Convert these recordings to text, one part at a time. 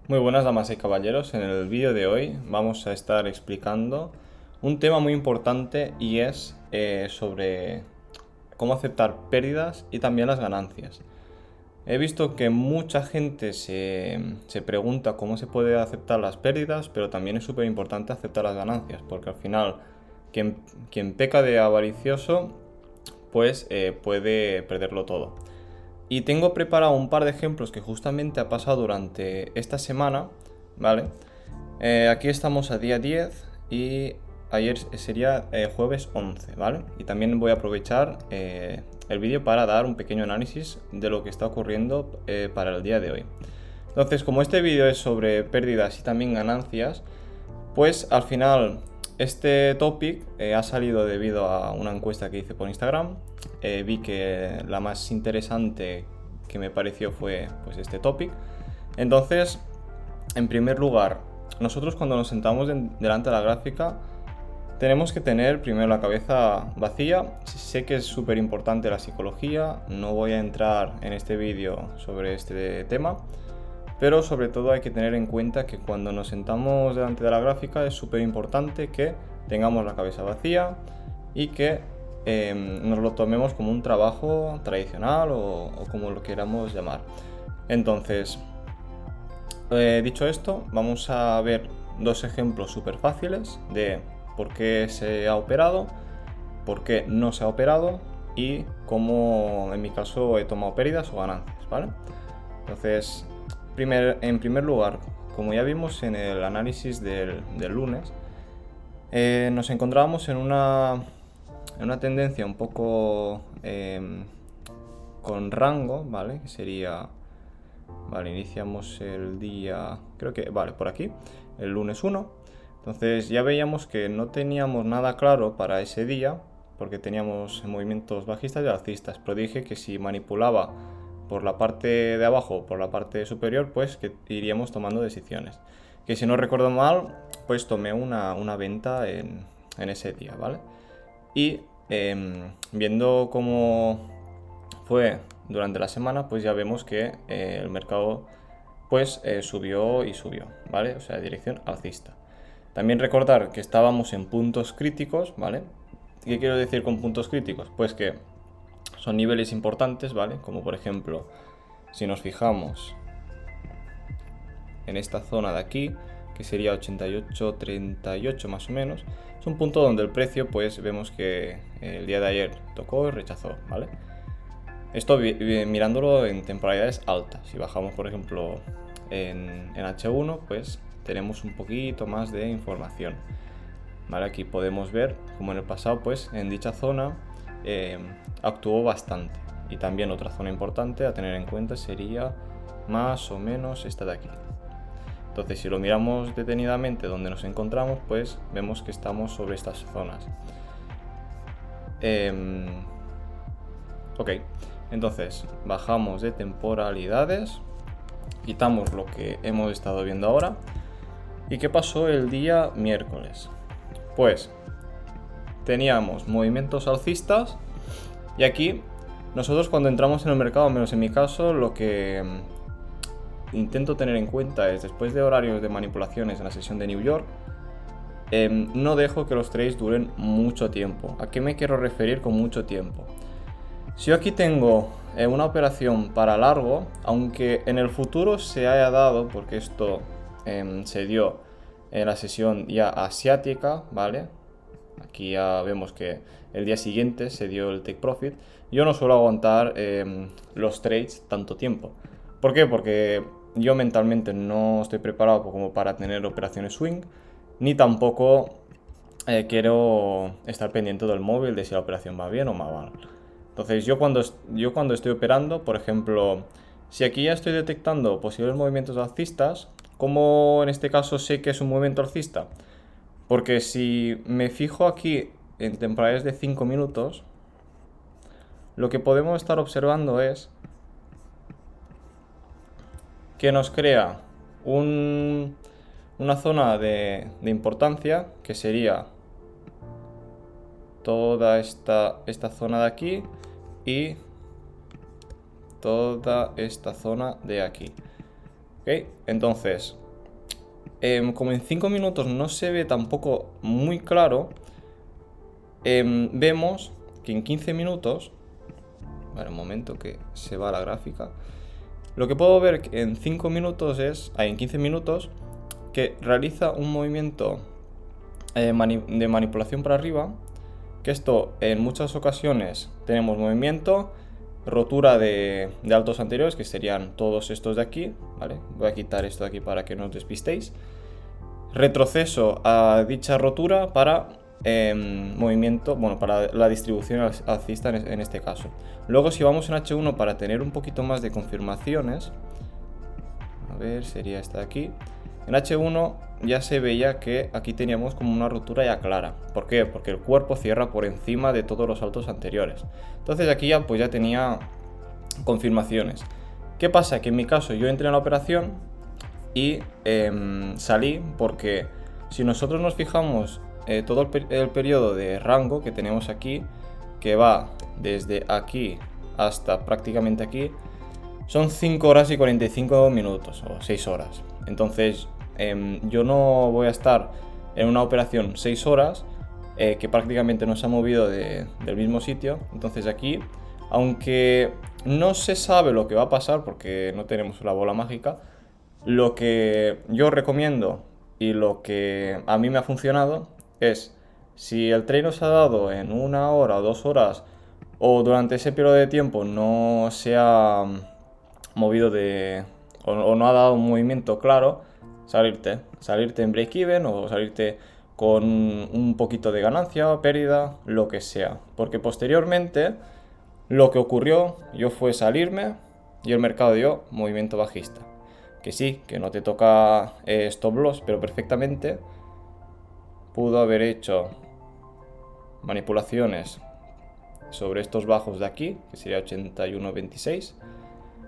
Muy buenas damas y caballeros, en el vídeo de hoy vamos a estar explicando un tema muy importante y es sobre cómo aceptar pérdidas y también las ganancias. He visto que mucha gente se pregunta cómo se puede aceptar las pérdidas, pero también es súper importante aceptar las ganancias, porque al final quien, quien peca de avaricioso pues puede perderlo todo. Y tengo preparado un par de ejemplos que justamente ha pasado durante esta semana, ¿vale? Aquí estamos a día 10 y ayer sería jueves 11, ¿vale? Y también voy a aprovechar el vídeo para dar un pequeño análisis de lo que está ocurriendo para el día de hoy. Entonces, como este vídeo es sobre pérdidas y también ganancias, pues al final este topic ha salido debido a una encuesta que hice por Instagram. Vi que la más interesante que me pareció fue pues este topic. Entonces, en primer lugar, nosotros cuando nos sentamos delante de la gráfica tenemos que tener primero la cabeza vacía. Sé que es súper importante la psicología, no voy a entrar en este vídeo sobre este tema, pero sobre todo hay que tener en cuenta que cuando nos sentamos delante de la gráfica es súper importante que tengamos la cabeza vacía y que nos lo tomemos como un trabajo tradicional o como lo queramos llamar. Entonces, dicho esto, vamos a ver dos ejemplos súper fáciles de por qué se ha operado, por qué no se ha operado y cómo en mi caso he tomado pérdidas o ganancias, ¿vale? Entonces, en primer lugar, como ya vimos en el análisis del lunes, nos encontrábamos en una tendencia un poco con rango, ¿vale? Que sería, vale, iniciamos el día, creo que, vale, por aquí, el lunes 1. Entonces ya veíamos que no teníamos nada claro para ese día, porque teníamos movimientos bajistas y alcistas, pero dije que si manipulaba por la parte de abajo o por la parte superior, pues que iríamos tomando decisiones. Que si no recuerdo mal, pues tomé una venta en ese día, ¿vale? Y viendo cómo fue durante la semana, pues ya vemos que el mercado pues subió y subió, ¿vale? O sea, dirección alcista. También recordar que estábamos en puntos críticos, ¿vale? ¿Qué quiero decir con puntos críticos? Pues que son niveles importantes, ¿vale? Como por ejemplo, si nos fijamos en esta zona de aquí, que sería 88.38 más o menos, es un punto donde el precio, pues vemos que el día de ayer tocó y rechazó, ¿vale? Esto mirándolo en temporalidades altas. Si bajamos, por ejemplo, en H1, pues tenemos un poquito más de información. ¿Vale? Aquí podemos ver como en el pasado, pues en dicha zona actuó bastante. Y también otra zona importante a tener en cuenta sería más o menos esta de aquí. Entonces, si lo miramos detenidamente donde nos encontramos, pues vemos que estamos sobre estas zonas. Ok, entonces bajamos de temporalidades, quitamos lo que hemos estado viendo ahora. ¿Y qué pasó el día miércoles? Pues teníamos movimientos alcistas y aquí nosotros cuando entramos en el mercado, al menos en mi caso, lo que intento tener en cuenta es después de horarios de manipulaciones en la sesión de New York, no dejo que los trades duren mucho tiempo. ¿A qué me quiero referir con mucho tiempo? Si yo aquí tengo una operación para largo, aunque en el futuro se haya dado, porque esto se dio en la sesión ya asiática, ¿vale? Aquí ya vemos que el día siguiente se dio el take profit. Yo no suelo aguantar los trades tanto tiempo. ¿Por qué? Porque yo mentalmente no estoy preparado como para tener operaciones swing, ni tampoco quiero estar pendiente del móvil de si la operación va bien o va mal. Entonces yo cuando estoy operando, por ejemplo, si aquí ya estoy detectando posibles movimientos alcistas, ¿cómo en este caso sé que es un movimiento alcista? Porque si me fijo aquí en temporales de 5 minutos, lo que podemos estar observando es que nos crea una zona de importancia que sería toda esta zona de aquí y toda esta zona de aquí. ¿Ok? Entonces, como en 5 minutos no se ve tampoco muy claro, vemos que en 15 minutos, vale, un momento que se va la gráfica, lo que puedo ver en 5 minutos en 15 minutos, que realiza un movimiento de manipulación para arriba, que esto en muchas ocasiones tenemos movimiento, rotura de altos anteriores, que serían todos estos de aquí, ¿vale? Voy a quitar esto de aquí para que no os despistéis. Retroceso a dicha rotura para movimiento, bueno, para la distribución alcista en este caso. Luego, si vamos en H1 para tener un poquito más de confirmaciones, a ver, sería esta de aquí. En H1 ya se veía que aquí teníamos como una rotura ya clara. ¿Por qué? Porque el cuerpo cierra por encima de todos los saltos anteriores. Entonces aquí ya pues ya tenía confirmaciones. ¿Qué pasa? Que en mi caso yo entré en la operación y salí porque si nosotros nos fijamos todo el periodo de rango que tenemos aquí, que va desde aquí hasta prácticamente aquí, son 5 horas y 45 minutos o 6 horas. Entonces yo no voy a estar en una operación 6 horas que prácticamente no se ha movido del mismo sitio. Entonces aquí, aunque no se sabe lo que va a pasar porque no tenemos la bola mágica, lo que yo recomiendo y lo que a mí me ha funcionado es, si el tren nos ha dado en 1 hora o 2 horas o durante ese periodo de tiempo no se ha movido o no ha dado un movimiento claro, salirte en break-even o salirte con un poquito de ganancia o pérdida, lo que sea. Porque posteriormente lo que ocurrió yo fue salirme y el mercado dio movimiento bajista. Que sí, que no te toca stop loss, pero perfectamente pudo haber hecho manipulaciones sobre estos bajos de aquí, que sería 81.26,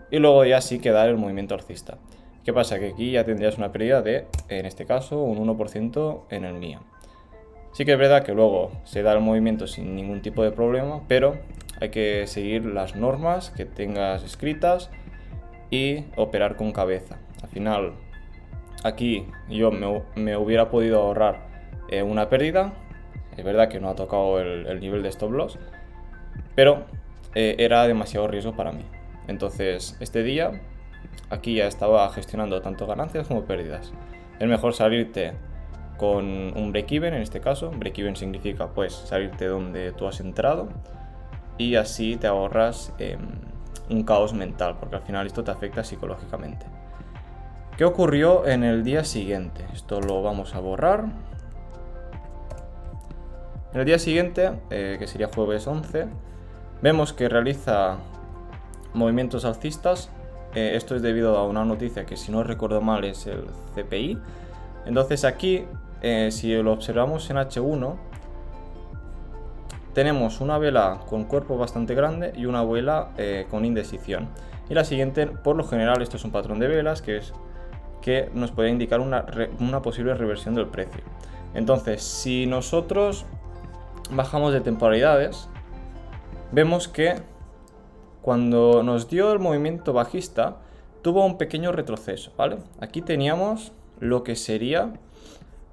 y luego ya sí quedar el movimiento alcista. ¿Qué pasa? Que aquí ya tendrías una pérdida de, en este caso, un 1% en el mío. Sí que es verdad que luego se da el movimiento sin ningún tipo de problema, pero hay que seguir las normas que tengas escritas y operar con cabeza. Al final, aquí yo me hubiera podido ahorrar una pérdida. Es verdad que no ha tocado el nivel de stop loss, pero era demasiado riesgo para mí. Entonces, este día aquí ya estaba gestionando tanto ganancias como pérdidas. Es mejor salirte con un break-even, en este caso. Break-even significa pues salirte donde tú has entrado y así te ahorras un caos mental, porque al final esto te afecta psicológicamente. ¿Qué ocurrió en el día siguiente? Esto lo vamos a borrar. En el día siguiente, que sería jueves 11, vemos que realiza movimientos alcistas. Esto es debido a una noticia que, si no recuerdo mal, es el CPI. Entonces aquí, si lo observamos en H1, tenemos una vela con cuerpo bastante grande y una vela con indecisión. Y la siguiente, por lo general, esto es un patrón de velas que nos puede indicar una posible reversión del precio. Entonces, si nosotros bajamos de temporalidades, vemos que cuando nos dio el movimiento bajista tuvo un pequeño retroceso, ¿vale? Aquí teníamos lo que sería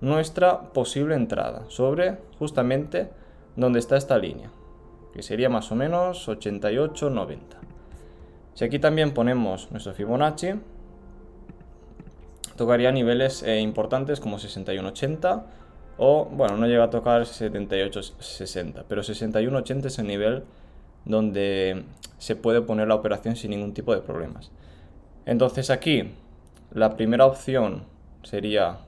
nuestra posible entrada sobre justamente donde está esta línea, que sería más o menos 88,90. Si aquí también ponemos nuestro Fibonacci, tocaría niveles importantes como 61,80 o, bueno, no llega a tocar 78,60, pero 61,80 es el nivel donde se puede poner la operación sin ningún tipo de problemas. Entonces aquí la primera opción sería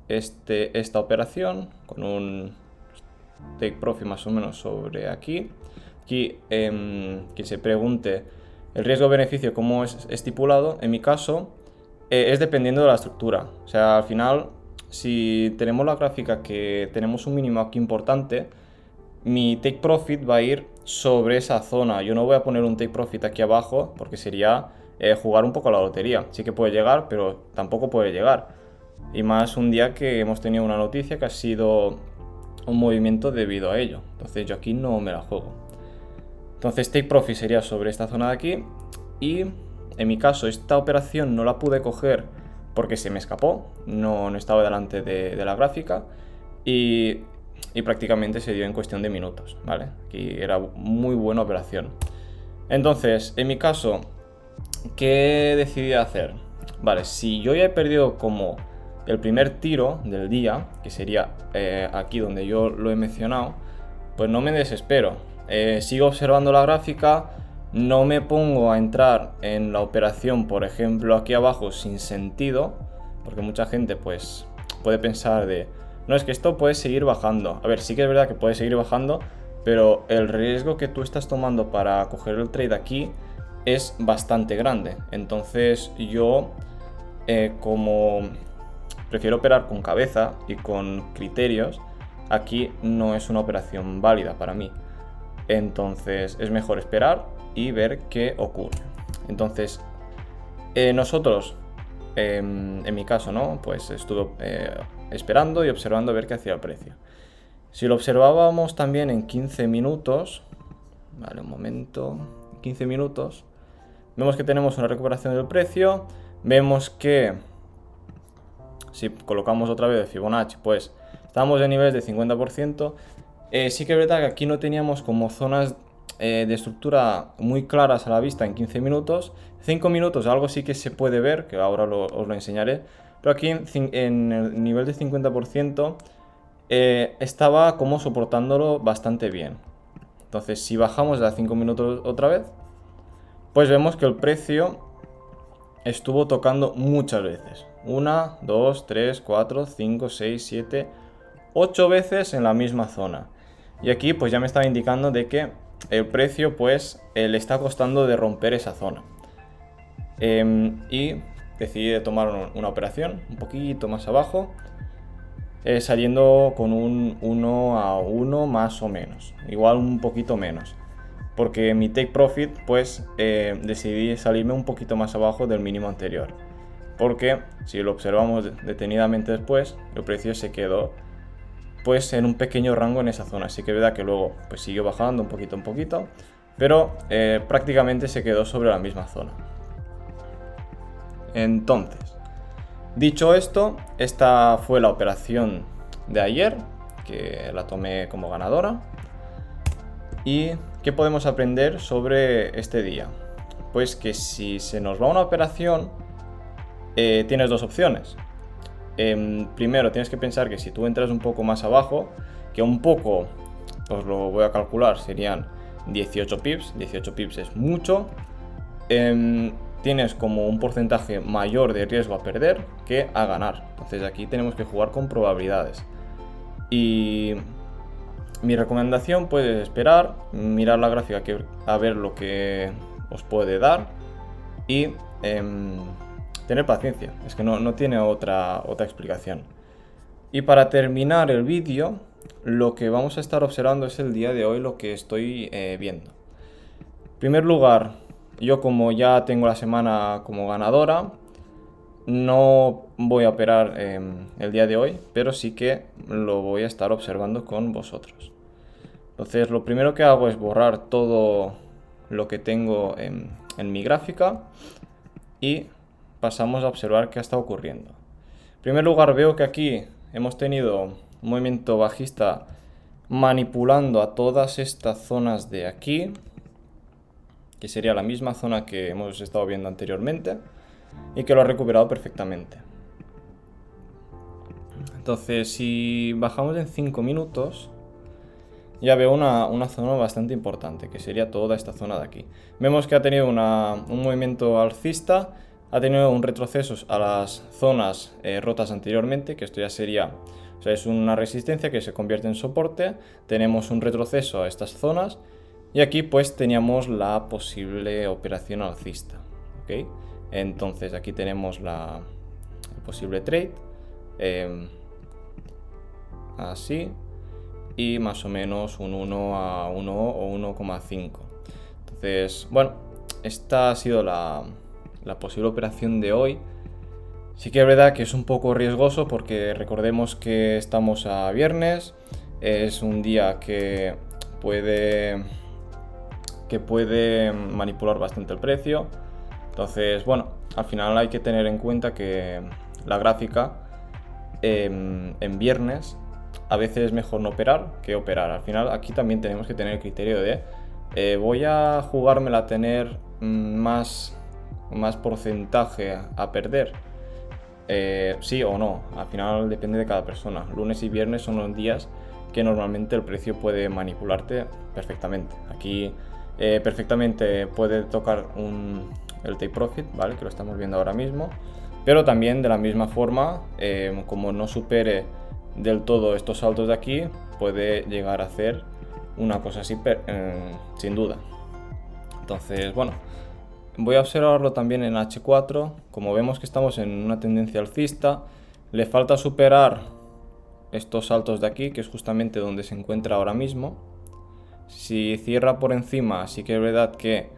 esta operación con un take profit más o menos sobre aquí. Aquí que se pregunte el riesgo-beneficio como es estipulado. En mi caso es dependiendo de la estructura. O sea, al final, si tenemos la gráfica que tenemos un mínimo aquí importante, mi take profit va a ir sobre esa zona. Yo no voy a poner un take profit aquí abajo porque sería jugar un poco a la lotería. Sí que puede llegar, pero tampoco puede llegar. Y más un día que hemos tenido una noticia que ha sido un movimiento debido a ello. Entonces yo aquí no me la juego. Entonces take profit sería sobre esta zona de aquí. Y en mi caso, esta operación no la pude coger porque se me escapó, no estaba delante de la gráfica y prácticamente se dio en cuestión de minutos, ¿vale? Aquí era muy buena operación. Entonces, en mi caso, ¿qué decidí hacer? Vale, si yo ya he perdido como el primer tiro del día, que sería aquí donde yo lo he mencionado, pues no me desespero. Sigo observando la gráfica, no me pongo a entrar en la operación, por ejemplo, aquí abajo sin sentido, porque mucha gente pues puede pensar de, no, es que esto puede seguir bajando. A ver, sí que es verdad que puede seguir bajando, pero el riesgo que tú estás tomando para coger el trade aquí es bastante grande. Entonces yo, como prefiero operar con cabeza y con criterios, aquí no es una operación válida para mí. Entonces es mejor esperar y ver qué ocurre. Entonces nosotros, en mi caso, ¿no? Pues estuve esperando y observando a ver qué hacía el precio. Si lo observábamos también en 15 minutos, vale, un momento, 15 minutos, vemos que tenemos una recuperación del precio, vemos que si colocamos otra vez de Fibonacci, pues estamos en niveles de 50%. Sí que es verdad que aquí no teníamos como zonas de estructura muy claras a la vista en 15 minutos. 5 minutos algo sí que se puede ver, que ahora os lo enseñaré, pero aquí en el nivel de 50% estaba como soportándolo bastante bien. Entonces si bajamos a 5 minutos otra vez, pues vemos que el precio estuvo tocando muchas veces. 1, 2, 3, 4, 5, 6, 7, 8 veces en la misma zona. Y aquí pues ya me estaba indicando de que el precio pues le está costando de romper esa zona. Y decidí tomar una operación un poquito más abajo, saliendo con un 1 a 1 más o menos, igual un poquito menos. Porque mi take profit pues decidí salirme un poquito más abajo del mínimo anterior, porque si lo observamos detenidamente después, el precio se quedó pues en un pequeño rango en esa zona. Así que es verdad que luego pues siguió bajando un poquito, pero prácticamente se quedó sobre la misma zona. Entonces, dicho esto, esta fue la operación de ayer, que la tomé como ganadora. ¿Y qué podemos aprender sobre este día? Pues que si se nos va una operación, tienes dos opciones. Primero tienes que pensar que si tú entras un poco más abajo, que un poco, os lo voy a calcular, serían 18 pips. 18 pips es mucho. Tienes como un porcentaje mayor de riesgo a perder que a ganar. Entonces aquí tenemos que jugar con probabilidades. Y mi recomendación pues es esperar, mirar la gráfica a ver lo que os puede dar y tener paciencia. Es que no tiene otra explicación. Y para terminar el vídeo, lo que vamos a estar observando es el día de hoy, lo que estoy viendo. En primer lugar, yo como ya tengo la semana como ganadora, no voy a operar el día de hoy, pero sí que lo voy a estar observando con vosotros. Entonces lo primero que hago es borrar todo lo que tengo en mi gráfica y pasamos a observar qué está ocurriendo. En primer lugar, veo que aquí hemos tenido un movimiento bajista manipulando a todas estas zonas de aquí, que sería la misma zona que hemos estado viendo anteriormente, y que lo ha recuperado perfectamente. Entonces, si bajamos en 5 minutos, ya veo una zona bastante importante, que sería toda esta zona de aquí. Vemos que ha tenido un movimiento alcista, ha tenido un retroceso a las zonas rotas anteriormente, que esto ya sería, o sea, es una resistencia que se convierte en soporte. Tenemos un retroceso a estas zonas y aquí pues teníamos la posible operación alcista, ¿ok? Entonces aquí tenemos el posible trade, así, y más o menos un 1 a 1 o 1,5. Entonces, bueno, esta ha sido la posible operación de hoy. Sí que es verdad que es un poco riesgoso porque recordemos que estamos a viernes, es un día que puede manipular bastante el precio. Entonces, bueno, al final hay que tener en cuenta que la gráfica en viernes a veces es mejor no operar que operar. Al final aquí también tenemos que tener el criterio de voy a jugármela a tener más porcentaje a perder. Sí o no, al final depende de cada persona. Lunes y viernes son los días que normalmente el precio puede manipularte perfectamente. Aquí perfectamente puede tocar el take profit, ¿vale? Que lo estamos viendo ahora mismo. Pero también de la misma forma, como no supere del todo estos saltos de aquí, puede llegar a hacer una cosa así sin duda. Entonces, bueno, voy a observarlo también en H4. Como vemos que estamos en una tendencia alcista, le falta superar estos saltos de aquí, que es justamente donde se encuentra ahora mismo. Si cierra por encima, sí que es verdad que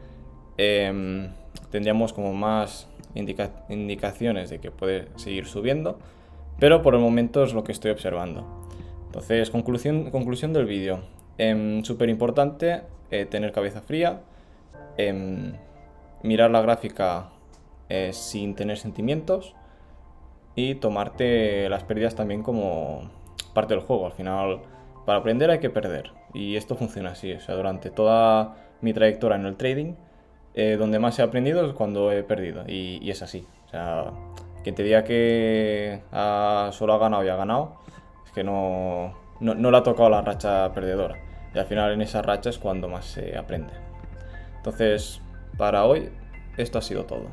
tendríamos como más indicaciones de que puede seguir subiendo, pero por el momento es lo que estoy observando. Entonces, conclusión del vídeo. Súper importante tener cabeza fría, mirar la gráfica sin tener sentimientos y tomarte las pérdidas también como parte del juego. Al final, para aprender hay que perder, y esto funciona así. O sea, durante toda mi trayectoria en el trading, donde más he aprendido es cuando he perdido, y es así. O sea, quien te diga que solo ha ganado y ha ganado, es que no le ha tocado la racha perdedora, y al final en esa racha es cuando más se aprende. Entonces, para hoy, esto ha sido todo.